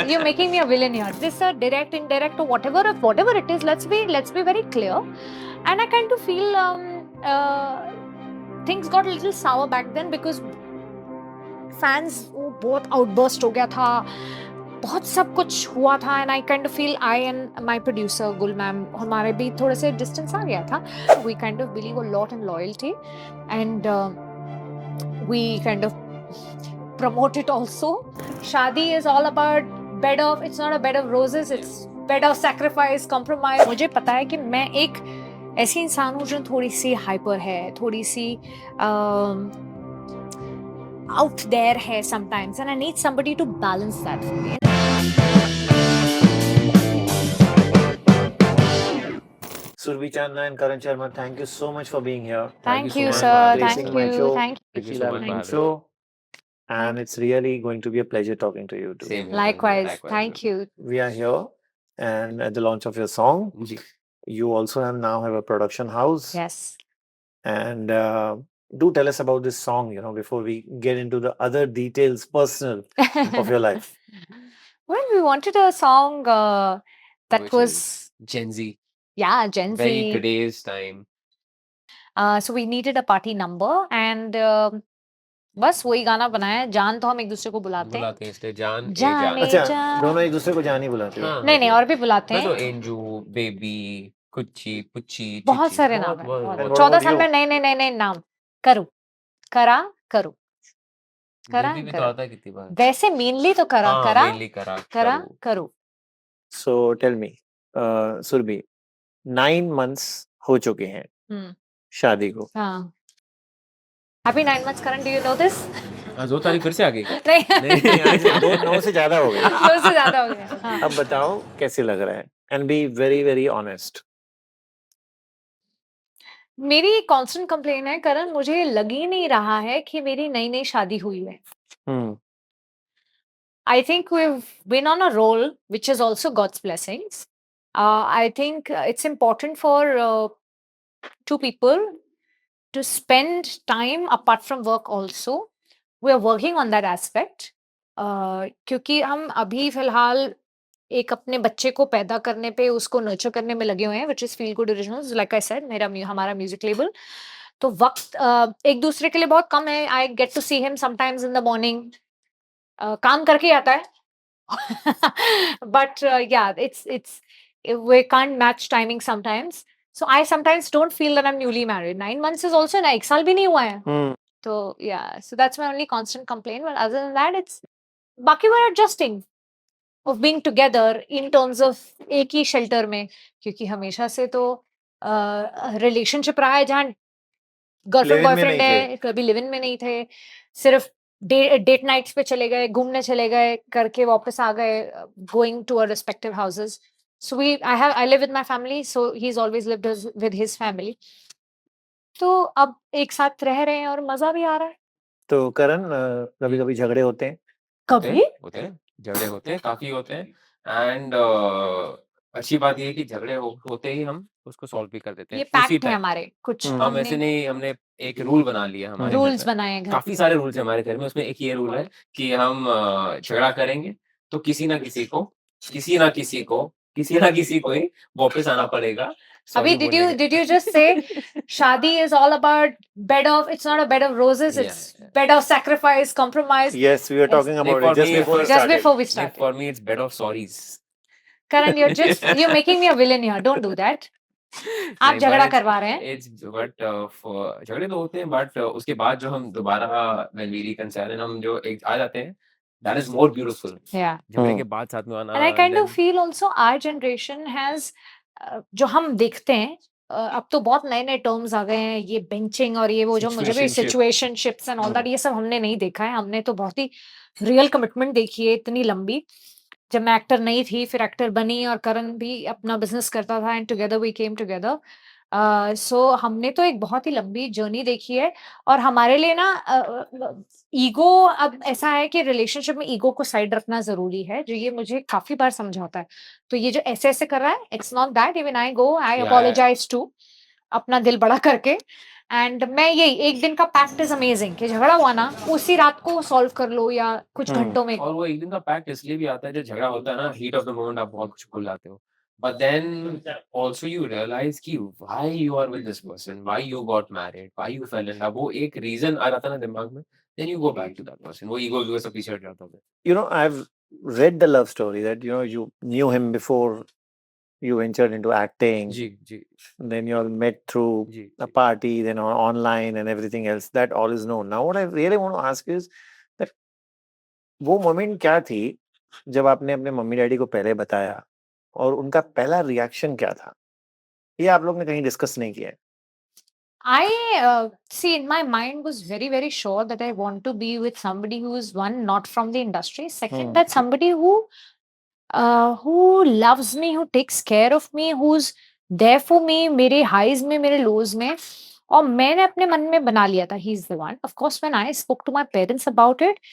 you're making me a villain here. This direct, indirect, or whatever it is. Let's be very clear. And I kind of feel things got a little sour back then because fans बहुत outburst हो गया था, बहुत सब कुछ हुआ था, and I kind of feel I and my producer गुल मैम हमारे भी थोड़े से distance आ गया था. We kind of believe a lot in loyalty, and we kind of promote it also. Shadi is all about it's not a bed of roses, it's bed of sacrifice, compromise. मुझे पता है कि मैं एक ऐसी इंसान हूँ जो थोड़ी सी हाइपर है, थोड़ी सी out there है sometimes, and I need somebody to balance that for me. Surbi Chandna and Karan Sharma, thank you so much for being here. Thank you, so much sir. for Thank gracing my you. show. Thank you. Thank you so much for having show. And it's really going to be a pleasure talking to you too. Same here, Likewise. Thank you. We are here, and at the launch of your song, ji. you also now have a production house. Yes. And do tell us about this song, before we get into the other details, personal of your life. Well, we wanted a song that Which was is Gen Z. Gen Very Z. today's time. So we needed a party number, and बस वही गाना बनाया. जान तो हम एक दूसरे को बुलाते हैं. बुलाते हैं इसलिए जान जान ए अच्छा, जान. दोनों एक दूसरे को जान ही बुलाते हो. हाँ, नहीं और भी बुलाते बस वो हैं. एंजू, बेबी, कुच्ची, पुच्ची, बहुत चिची, सारे नाम बहुत- है. बहुत- 14 बहुत साल में नए नाम. करूँ करा करूँ करा बेबी भी तो करा. आता है कितनी बार. वैसे मेनली तो करा हाँ, करा mainly करा करा करूँ. करूँ. So tell me, Surbi, 9 months हो चुके हैं हम्म. शादी को. हाँ. Happy 9 months, Karan. Do you know this? आज 2 तारीख फिर से आ गई. नहीं. दो 9 से ज्यादा हो गए. 2 से ज्यादा हो गया. हाँ. अब बताओ कैसे लग रहा है, and be very very honest. मेरी कांस्टेंट कंप्लेन है करण, मुझे लग ही नहीं रहा है कि मेरी नई शादी हुई है. I think we've been on a roll, which is also God's blessings. I think it's important for two people to spend time apart from work also. We are working on that aspect. क्योंकि हम अभी फिलहाल एक अपने बच्चे को पैदा करने पे उसको नर्चर करने में लगे हुए हैं, which is Feel Good Originals. Like I said, हमारा म्यूजिक लेबल. तो वक्त एक दूसरे के लिए बहुत कम है. I get to see him sometimes in the morning. काम करके ही आता है. But yeah, it's we can't match timing sometimes. So I sometimes don't feel that I'm newly married. 9 months is also ना 1 साल भी नहीं हुआ है. So yeah, so that's my only constant complaint. But other than that, it's बाकी we're adjusting of being together in terms of एक ही shelter में, क्योंकि हमेशा से तो relationship रहा है जहाँ गर्लफ्रेंड Live-in में बॉयफ्रेंड नहीं है, कभी लिव इन में नहीं थे. सिर्फ डेट नाइट्स पे चले गए, घूमने चले गए, करके वापस आ गए, going to our respective houses. So I live with my family, so he is always lived with his family. तो अब एक साथ रह रहे हैं और मजा भी आ रहा है. तो करण, कभी कभी झगड़े होते हैं. कभी होते हैं, झगड़े होते हैं, काफी होते हैं. एंड अच्छी बात ये है कि झगड़े होते ही हम उसको सॉल्व भी कर देते ये हैं उसी पैक्ट है टाइम. हमारे कुछ. हम ऐसे नहीं, हमने एक रूल बना लिया हमारे घर रूल्स में. बनाए घर काफी पे. सारे रूल्स हैं हमारे घर में. उसमें एक ये रूल है कि हम झगड़ा करेंगे तो किसी ना किसी को ही वापस आना पड़ेगा. अभी did you just say शादी is all about it's not a bed of roses, it's bed of sacrifice, compromise. Yes, we were talking about it just before we Just started. before we started. For me, it's bed of sorries. Karan, you're making me a villain here. Don't do that. आप झगड़ा करवा रहे हैं. झगड़े तो होते हैं, but उसके बाद जो हम दोबारा when we reconcile हम जो एक आ जाते हैं, that is more beautiful. Yeah. झगड़े के बाद साथ में आना. And I kind of feel also our generation has जो हम देखते हैं, अब तो बहुत नए टर्म्स आ गए हैं, ये बेंचिंग और ये वो जो मुझे भी सिचुएशनशिप्स एंड ऑल दैट, ये सब हमने नहीं देखा है. हमने तो बहुत ही रियल कमिटमेंट देखी है, इतनी लंबी. जब मैं एक्टर नहीं थी, फिर एक्टर बनी, और करण भी अपना बिजनेस करता था, and together we came together. So हमने तो एक बहुत ही लंबी जर्नी देखी है. और हमारे लिए ना ईगो अब ऐसा है कि रिलेशनशिप में ईगो को साइड रखना जरूरी है, जो ये मुझे काफी बार समझाता है. तो ये जो ऐसे कर रहा है, it's not that. Even I apologise to अपना दिल बड़ा करके. एंड मैं यही एक दिन का पैक्ट इज अमेजिंग कि झगड़ा हुआ ना उसी रात को सॉल्व कर लो या कुछ घंटों में। और वो एक दिन का पैक्ट इसलिए भी आता है, जब झगड़ा होता है ना, हीट ऑफ द मोमेंट आप बहुत कुछ भूल जाते हो, but then also you realize कि why you are with this person, why you got married, why you fell in love, वो एक रीजन आ जाता है ना दिमाग में, then you go back to that person, वो ईगो जो सब पीछे हट जाता है। You know, I've read the love story that, you know, you knew him before you ventured into acting. जी जी Then you all met through जी a party, then online and everything else. That all is known. Now, what I really want to ask is that वो moment क्या थी जब आपने अपने mummy daddy को पहले बताया और उनका पहला रिएक्शन क्या था? ये आप लोग ने कहीं डिस्कस नहीं किया है। I see in my mind was very very sure that I want to be with somebody who is one not from the industry, second that somebody who loves me, who takes care of me, who's there for me मेरे highs में मेरे lows में। और मैंने अपने मन में बना लिया था he is the one. Of course when I spoke to my parents about it,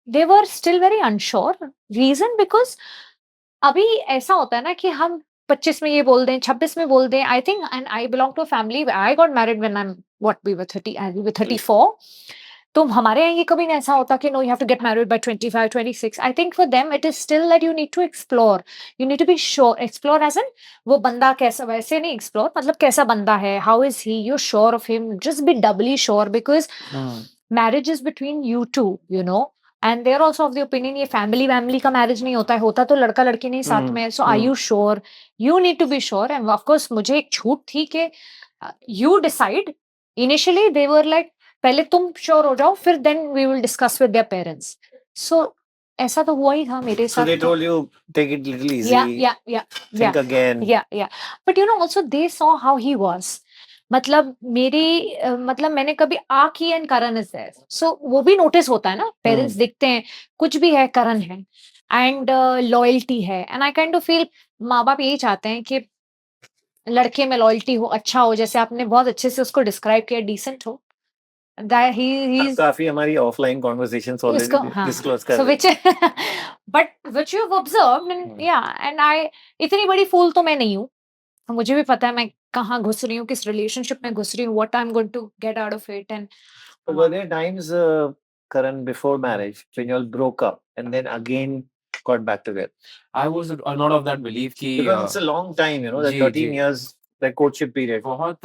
they were still very unsure. Reason because अभी ऐसा होता है ना कि हम 25 में ये बोल दें, 26 में बोल दें। I think and I belong to a family, I got married when I am what we were 30 and we were 34। तो हमारे यहाँ ये कभी नहीं ऐसा होता कि no you have to get married by 25 26। I think for them it is still that you need to explore, you need to be sure. Explore as an वो बंदा कैसा, वैसे नहीं एक्सप्लोर मतलब कैसा बंदा है, how is he, you sure of him, just be doubly sure because marriage is between you two, you know. And they are also of the opinion ये फैमिली वैमिली का मैरिज नहीं होता है, होता तो लड़का लड़की नहीं साथ में। So are you sure, you need to be sure. And of course मुझे एक छूट थी कि you decide. Initially they were like पहले तुम श्योर हो जाओ फिर then we will discuss with their parents. So ऐसा तो हुआ ही था मेरे So साथ। they told you take it little easy, yeah think again. yeah but you know also they saw how he was। मतलब मेरी मतलब मैंने कभी आ की एंड करण इज देयर, सो वो भी नोटिस होता है ना, पेरेंट्स दिखते हैं कुछ भी है करण है एंड लॉयल्टी है। And I kind of feel माँ बाप यही चाहते हैं कि लड़के में लॉयल्टी हो, अच्छा हो, जैसे आपने बहुत अच्छे से उसको डिस्क्राइब किया, डिसेंट हो। दैट ही आप काफी हमारी ऑफलाइन कॉन्वर्सेशंस इसको ऑलरेडी हाँ डिस्क्लोज कर सो रहे which but which you have observed and या एंड आई इतनी बड़ी फूल तो मैं नहीं हूँ। मुझे भी पता है मैं कहाँ घुस रही हूँ, किस रिलेशनशिप में घुस रही हूँ, what I am going to get out of it. And So were there times, Karan, before marriage when you all broke up and then again got back together? I was not of that belief कि Because it's a long time, you know, the जी, 13 जी। years, the courtship period. बहुत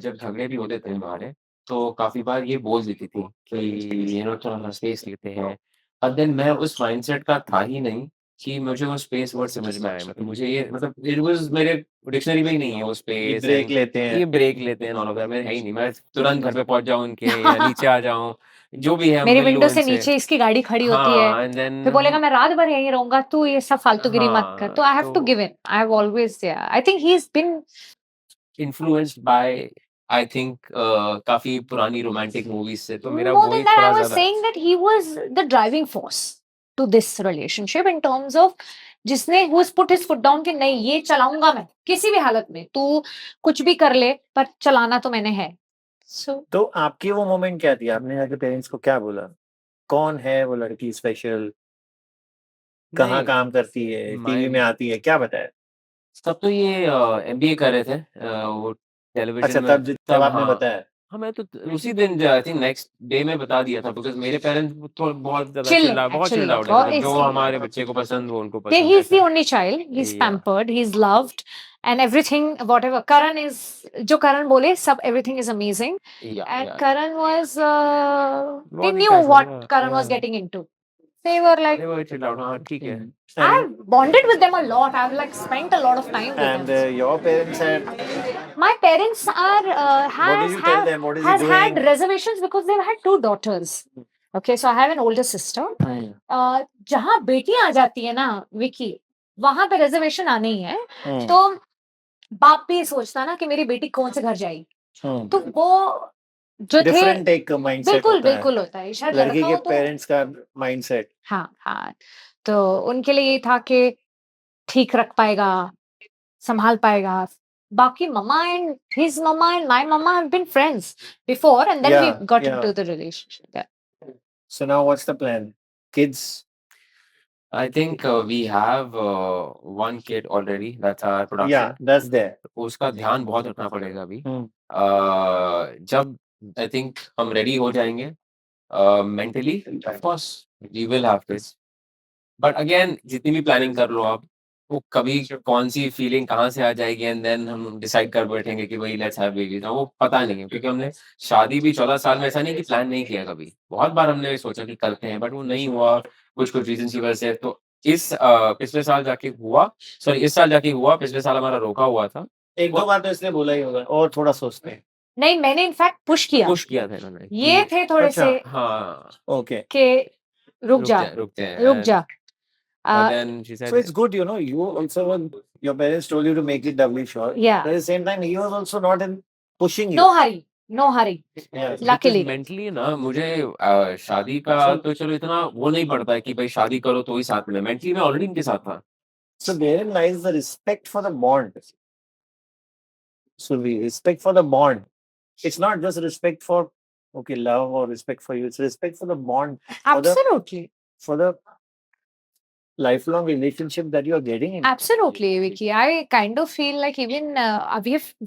जब झगड़े भी होते थे हमारे, तो काफ़ी बार ये बोल देती थी कि यू नो थोड़ा स्पेस लेते हैं। और देन मैं उस माइंडसेट का था ही नहीं कि मुझे वो स्पेस वर्ड समझ में आया। मतलब मुझे ये मतलब इट वाज़ मेरे डिक्शनरी में ही नहीं है वो ये स्पेस ब्रेक एंड लेते हैं। ये ब्रेक लेते हैं ऑल ऑफ दैट मेरे है ही नहीं। मैं तुरंत घर पे पहुँच जाऊँ उनके या नीचे आ जाऊँ, जो भी है मेरी मिल लूँ विंडो से उनसे। नीचे इसकी गाड़ी खड़ी होती है, हाँ, एंड देन फिर बोलेगा मैं रात भर यहीं रहूंगा, तू ये सब फालतूगिरी मत कर। तो आई हैव टू तो give in, I have always I think he has been influenced by I think काफ़ी पुरानी रोमांटिक मूवीज़ से, तो मेरा more वो than ही that I थोड़ा was ज़्यादा saying that he was the driving force to this relationship in terms of जिसने who has put his foot down कि नहीं ये चलाऊंगा मैं किसी भी हालत में, तू कुछ भी कर ले पर चलाना तो मैंने है। So तो आपकी वो मोमेंट क्या थी? आपने जाके पेरेंट्स को क्या बोला? कौन है वो लड़की स्पेशल? कहाँ नहीं, काम करती है? टीवी में मैं आती है? क्या बताया? तब तो ये एमबीए कर रहे थे वो टेलीविजन अच्छा, में जब तब आपने हाँ। बताया। हाँ, मैं तो उसी दिन आई थिंक नेक्स्ट डे में बता दिया था बिकॉज़ मेरे पेरेंट्स तो बहुत ज़्यादा chill बहुत chill चिल्ड आउट है, और मतलब जो इसलिए हमारे बच्चे को पसंद वो उनको he पसंद is the ऐसा। only child, he's या pampered, he's loved and everything whatever Karan is, जो Karan बोले सब everything is amazing and या Karan was they बहुत ही knew casual what Karan was getting into, they were like they were chilled out हाँ, ठीक है। I've bonded with them a lot, I've like spent a lot of time with And them. your parents had. My parents are What did you tell them? What is he has had doing? reservations because they've had 2 daughters. Okay, so I have an older sister. जहाँ बेटी आ जाती है ना विकी, वहां पे reservation आनी है। तो बाप भी सोचता ना कि मेरी बेटी कौन से घर जाएगी, तो वो जो थे डिफरेंट एक माइंडसेट बिल्कुल होता है बिल्कुल होता है, शायद लड़की लड़का के हो तो पेरेंट्स का माइंडसेट। हाँ हाँ, तो उनके लिए ये था कि ठीक रख पाएगा, संभाल पाएगा। बाकी mama and his mama and my mama have been friends before and then we got into the relationship. Yeah. So now what's the plan? Kids? I think we have one kid already, that's our production. Yeah, that's there. उसका ध्यान बहुत रखना पड़ेगा अभी। जब I think हम ready हो जाएंगे mentally, of course we will have kids, but again जितनी भी प्लानिंग कर लो आप, वो कभी कौन सी फीलिंग कहाँ से आ जाएगी एंड देन हम डिसाइड कर बैठेंगे कि भाई लेट्स हैव बेबी, तो वो पता नहीं है, क्योंकि हमने शादी भी 14 साल में ऐसा नहीं कि प्लान नहीं किया कभी, बहुत बार हमने सोचा कि करते हैं बट वो नहीं हुआ कुछ रीजन की वजह से। तो पिछले साल जाके हुआ, सॉरी इस साल जाके हुआ, पिछले साल हमारा रोका हुआ था। एक दो बार तो इसने बोला ही होगा और थोड़ा सोचते हैं। नहीं, मैंने इनफैक्ट पुश किया। पुश किया था इन्होंने ये थे थोड़े अच्छा। से हाँ ओके। कि रुक जा, रुकते हैं रुक जा। but then she said So it's good, you know, you also want your parents told you to make it doubly sure. Yeah. But at the same time, he was also not in pushing you. No hurry, no hurry. Yeah. Luckily. Mentally ना मुझे शादी का तो चलो इतना वो नहीं पड़ता है कि भाई शादी करो तो ही साथ में, मेंटली मैं ऑलरेडी इनके साथ था। So therein lies the respect for the bond. So we respect for the bond. It's not just respect for okay love or respect for you. It's respect for the bond, Absolutely. for the lifelong relationship that you are getting in. Absolutely, Vicky. I kind of feel like even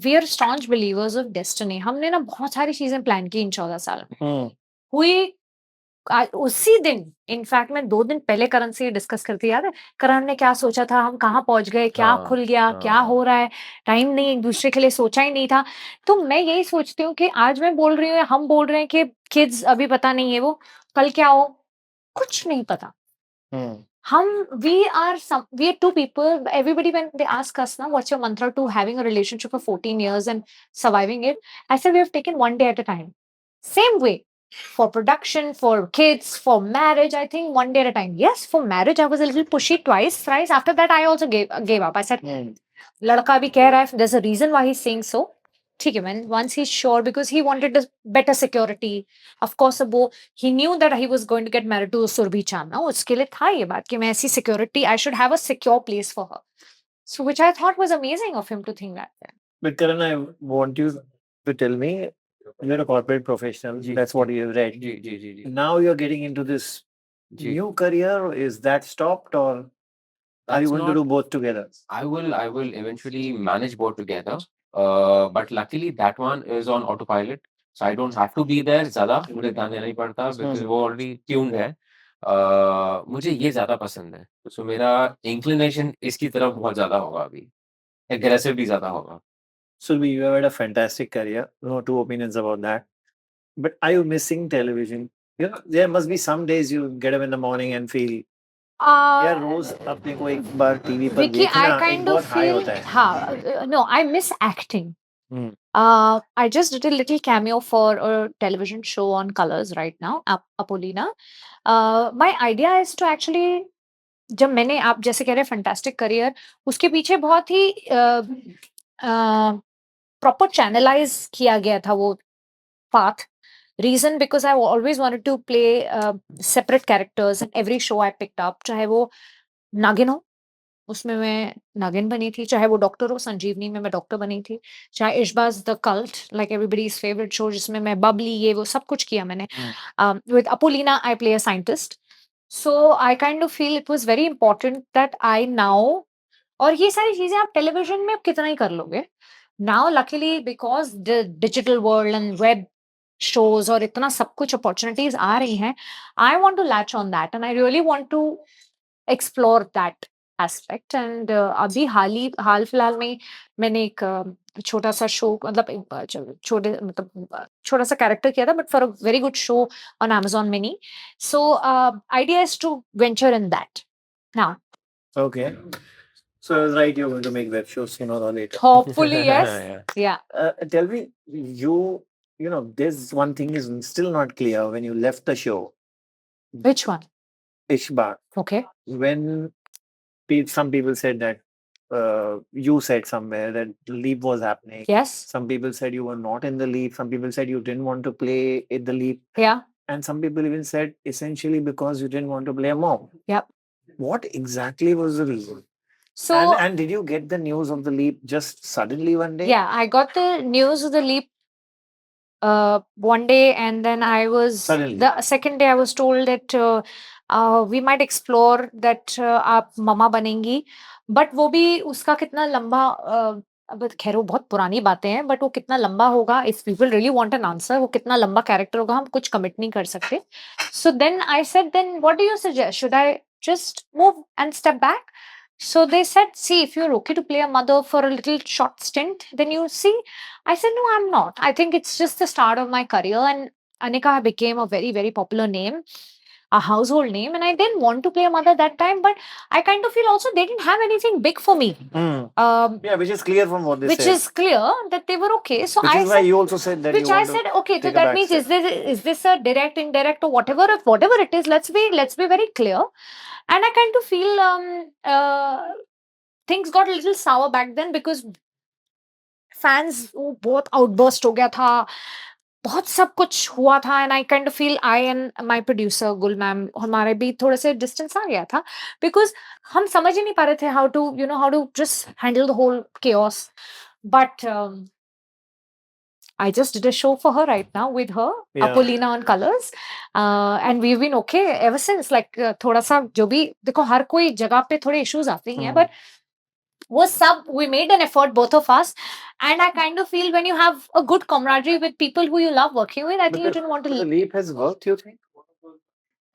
we are staunch believers of destiny. हमने ना बहुत सारी चीजें plan की इन 14 साल में हुई। उसी दिन इनफैक्ट मैं 2 दिन पहले करण से डिस्कस करती, याद है करण ने क्या सोचा था, हम कहाँ पहुंच गए, क्या हाँ, खुल गया, क्या हाँ। हो रहा है, टाइम नहीं, एक दूसरे के लिए सोचा ही नहीं था। तो मैं यही सोचती हूँ कि आज मैं बोल रही हूँ, हम बोल रहे हैं कि किड्स अभी पता नहीं है, वो कल क्या हो कुछ नहीं पता। we are two people. Everybody, when they ask us now, what's your mantra to having a relationship for 14 years and surviving it? I said we have taken one day at a time. Same way for production, for kids, for marriage. I think one day at a time. Yes, for marriage I was a little pushy twice, thrice. After that I also gave up. I said, "Ladka bhi keh raha hai. There's a reason why he's saying so." ठीक है, man. Once he's sure, because he wanted a better security. Of course, वो he knew that he was going to get married to Surbhi Chan. ना उसके लिए था ये बात कि मैं ऐसी security, I should have a secure place for her. So which I thought was amazing of him to think that. But Karan, I want you to tell me, you're a corporate professional. That's what you have read. Ji. Now you're getting into this ji. new career. Is that stopped or are you That's going to not- do both together? I will eventually manage both together. But luckily that one is on autopilot, so I don't have to be there ज़्यादा, मुझे ध्यान देना नहीं पड़ता because वो already tuned है। मुझे ये ज़्यादा पसंद है, so मेरा inclination इसकी तरफ बहुत ज़्यादा होगा अभी, aggressive भी ज़्यादा होगा। Sulbi, you have had a fantastic career. No two opinions about that. But are you missing television? You know, there must be some days you get up in the morning and feel यार रोज अपने को एक बार TV पर Vicky, देखना I एक kind बहुत of high feel, होता है। no, I miss acting. Hmm. I just did a little cameo for a television show on Colors right now, Apollina. My idea is to actually, जब मैंने आप जैसे कह रहे हैं फैंटास्टिक करियर, उसके पीछे बहुत ही प्रॉपर चैनलाइज किया गया था वो path. Reason because I always wanted to play separate characters in every show I picked up. चाहे वो नागिन हो, उसमें मैं नागिन बनी थी, चाहे वो डॉक्टर हो, संजीवनी में मैं डॉक्टर बनी थी, चाहे Ishqbaaz the cult, like everybody's favourite show, जिसमें मैं बबली, ये वो सब कुछ किया मैंने। With Apollena I play a scientist. So I kind of feel it was very important that I now, और ये सारी चीजें आप टेलीविजन में कितना ही कर लोगे now, luckily because the digital world and web shows और इतना सब कुछ अपॉर्चुनिटीज आ रही हैं. I want to latch on that and I really want to explore that aspect. And अभी हाल फिलहाल में मैंने एक छोटा सा शो, मतलब छोटा सा कैरेक्टर किया था, but for a very good show on Amazon Mini. So idea is to venture in that now. Okay. So I was right, you're going to make web shows sooner or later. Hopefully, yes. Yeah. Tell me, you know, there's one thing is still not clear when you left the show, Which one? Ishba. Okay. When some people said that you said somewhere that the leap was happening. Yes. Some people said you were not in the leap. Some people said you didn't want to play in the leap. Yeah. And some people even said essentially because you didn't want to play a mom. Yep. What exactly was the reason? So And did you get the news of the leap just suddenly one day? yeah, I got the news of the leap one day, and then I was Suddenly. the second day I was told that we might explore that आप mama बनेंगी, but वो भी उसका कितना लंबा अब खैर वो बहुत पुरानी बातें हैं, बट वो कितना लंबा होगा, if people really want an answer, वो कितना लंबा कैरेक्टर होगा, हम कुछ कमिट नहीं कर सकते. So then I said, then what do you suggest, should I just move and step back? So they said, see, if you're okay to play a mother for a little short stint, then you see. I said, no, I'm not. I think it's just the start of my career, and Anika became a very, very popular name, a household name, and I didn't want to play a mother that time, but I kind of feel also they didn't have anything big for me. Yeah, which is clear from what they Which said. is clear that they were okay. So Which I is why said, you also said that which you I want to said, okay, so take a that back means step. is this a direct, indirect, or whatever? If whatever it is, let's be very clear. And I kind of feel things got a little sour back then because fans वो बहुत outburst हो गया था, बहुत सब कुछ हुआ था, and I kind of feel I and my producer गुल मैम हमारे भी थोड़े से distance आ गया था because हम समझ ही नहीं पा रहे थे how to how to just handle the whole chaos. But I just did a show for her right now with her, Yeah. Apollina on Colors, and we've been okay ever since. Like थोड़ा सा जो भी देखो हर कोई जगह पे थोड़े issues आते ही हैं, but वो सब we made an effort, both of us, and I kind of feel when you have a good camaraderie with people who you love working with, I think you didn't want to The leave. leap has worked, you think?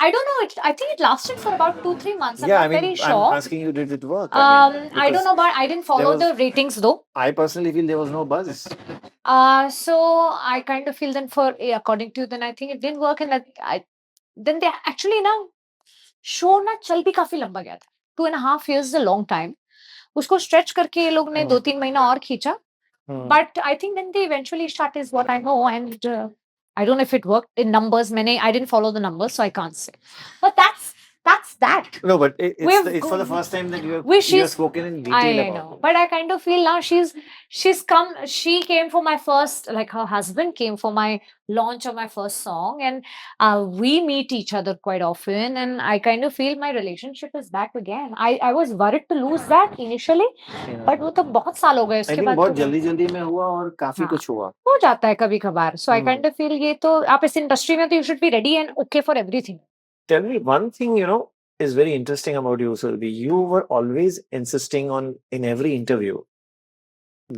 I don't know. I think it lasted for about 2-3 months. I'm Yeah, not I mean, very sure. I'm asking you, did it work? I don't because know, but I didn't follow was- the ratings though. I personally feel there was no buzz. So I kind of feel then according to you, then I think it didn't work, and then they actually now show ना चल भी काफी लंबा गया था. 2.5 years is a long time. उसको stretch करके ये लोग ने 2-3 महीना और खींचा. But I think then they eventually start is what I know, and I don't know if it worked in numbers. I didn't follow the numbers, so I can't say. But that's that. No, but it's We've for the first time that you have she's- spoken in detail I about know, it. but I kind of feel now she's come. She came for my first, like her husband came for my launch of my first song, and we meet each other quite often, and I kind of feel my relationship is back again. I was worried to lose that initially, Yeah. but वो तो बहुत साल हो गए I उसके think बाद बहुत तो जल्दी में हुआ और काफी हाँ। कुछ हुआ. हो जाता है कभी कभार. So I kind of feel ये तो आप इस इंडस्ट्री में तो you should be ready and okay for everything. Tell me one thing, is very interesting about you, Surabhi. You were always insisting on in every interview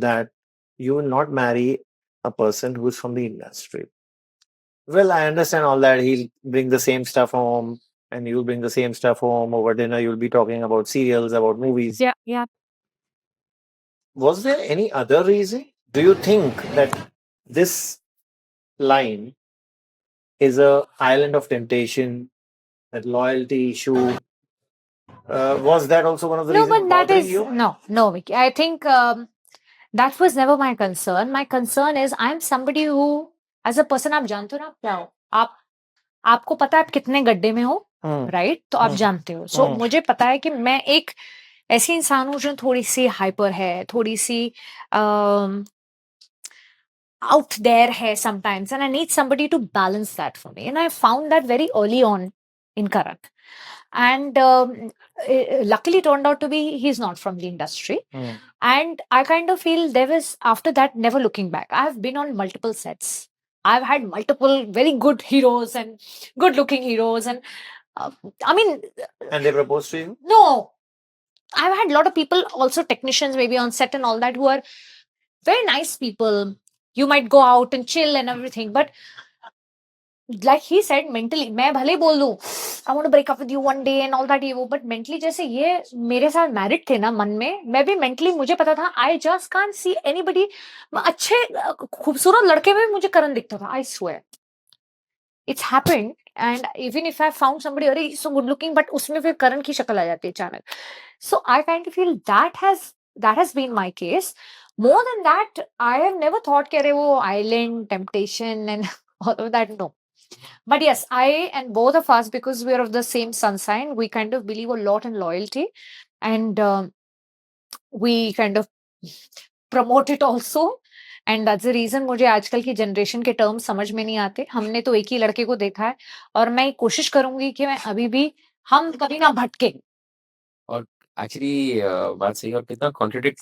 that you will not marry a person who is from the industry. Well, I understand all that. He'll bring the same stuff home, and you'll bring the same stuff home over dinner. You'll be talking about serials, about movies. Yeah. Was there any other reason? Do you think that this line is a island of temptation, that loyalty issue? Was that also one of the No, reasons but that bothering is you? no, Vicky. I think that was never my concern. My concern is I'm somebody who, as a person, आप जानते हो ना आप क्या हो. आपको पता है आप कितने गड्ढे में हो, राइट? तो आप जानते हो. सो मुझे पता है कि मैं एक ऐसी इंसान हूँ जो थोड़ी सी हाइपर है, थोड़ी सी out there hai sometimes, and I need somebody to balance that for me, and I found that very early on in Karan, and luckily turned out to be he's not from the industry, and I kind of feel there was after that never looking back. I've been on multiple sets. I've had multiple very good heroes and good looking heroes, and I mean, And they proposed to you? no, I've had a lot of people, also technicians maybe on set and all that, who are very nice people. You might go out and chill and everything, but like he said, mentally, मैं भले बोल दूं, I want to break up with you one day and all that ये वो, but mentally जैसे ये मेरे साथ married थे ना मन में, मैं भी mentally मुझे पता था I just can't see anybody. अच्छे खूबसूरत लड़के में मुझे करण दिखता था. I swear, it's happened, and even if I found somebody अरे so good looking, but उसमें फिर करण की शक्ल आ जाती है अचानक. So I kind of feel that has been my case. More than that, I have never thought कि अरे वो island temptation and all of that. No. But yes, I and both of us, because we're of the same sun sign, we kind of believe a lot in loyalty, and we kind of promote it also. And that's the reason मुझे आजकल की generation के term समझ में नहीं आते. हमने तो एक ही लड़के को देखा है, और मैं कोशिश करूंगी कि मैं अभी भी हम कभी ना भटके. और एक्चुअली बात सही है, और कितना कॉन्ट्रडिक्ट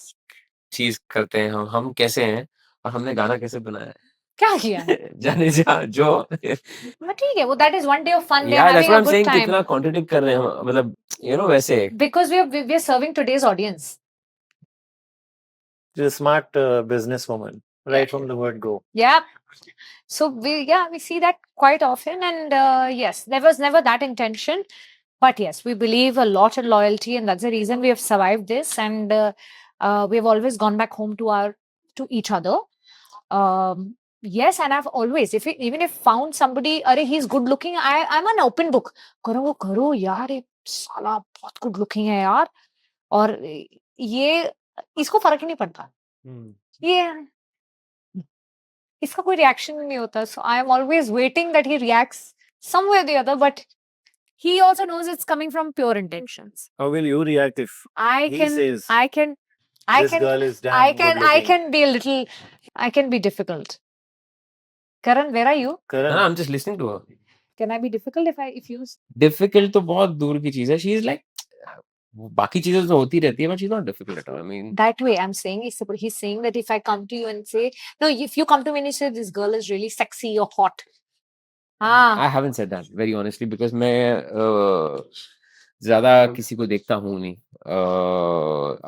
चीज करते हैं हम कैसे हैं और हमने गाना कैसे बनाया है. क्या किया है? जाने जा जो but ठीक है, वो that is one day of fun. Yeah, They're that's having what a I'm good saying, time. कितना कॉन्ट्रडिक्ट कर रहे हैं हम, मतलब वैसे Because we are serving today's audience. She's a smart businesswoman, right from the word go. Yeah. So we see that quite often, and yes, there was never that intention, but yes, we believe a lot in loyalty, and that's the reason we have survived this, and we have always gone back home to each other. Yes, and I've always, even if found somebody, अरे he's good looking, I'm an open book. करो यार, ये साला बहुत good looking है यार, और ये इसको फर्क ही नहीं पड़ता, ये इसका कोई रिएक्शन नहीं होता. So I am always waiting that he reacts some way or the other, but he also knows it's coming from pure intentions. How will you react if I he can says I this can girl is damn I good looking? can be a little, I can be difficult. Karan, where are you? Karan, I'm just listening to her. Can I be difficult if you Difficult तो बहुत दूर की चीज है. She is like, बाकी चीजें तो होती रहती है, but she's not difficult at all. I mean, that way? I'm saying he's saying that if I come to you and say, no, if you come to me and you say this girl is really sexy or hot. I haven't said that very honestly because मैं ज्यादा किसी को देखता हूँ नहीं.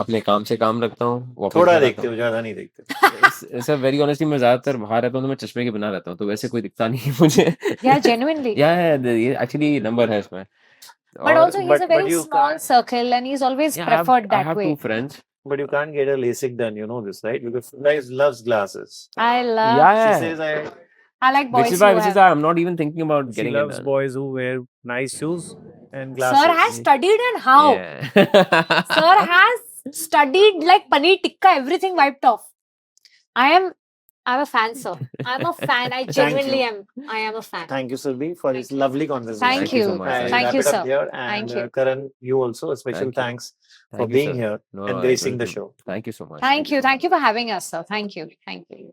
अपने काम से काम रखता हूँ. वापस थोड़ा घर आता देखते हो, ज्यादा नहीं देखते. हूँ. सर वेरी ऑनेस्टली मैं ज्यादातर बाहर रहता हूँ तो मैं चश्मे के बिना रहता हूँ, तो वैसे कोई दिखता नहीं है मुझे. Yeah, genuinely. ये एक्चुअली नंबर है इसमें. But also he's a but very you small can't- circle, and he's always Yeah, preferred I that have way. two friends. But you can't get a LASIK done, you know this, right? Because Sunrise loves glasses. I love. Yeah, She says I like boys which is who why have. I'm not even thinking about she getting it loves done. boys who wear nice shoes and glasses. Sir has studied, and how? Yeah. Sir has studied like paneer tikka, everything wiped off. I'm a fan, sir. I'm a fan. I genuinely you. am. I am a fan. Thank you, Surbhi, for this lovely conversation. Thank you so you. much. I'll Thank wrap you, it up sir. here. And Thank you. Karan, you also a special Thank you. thanks for Thank you, being sir. here No, and it gracing the was- show. Thank you so much. Thank you. Thank you for having us, sir. Thank you. Thank you.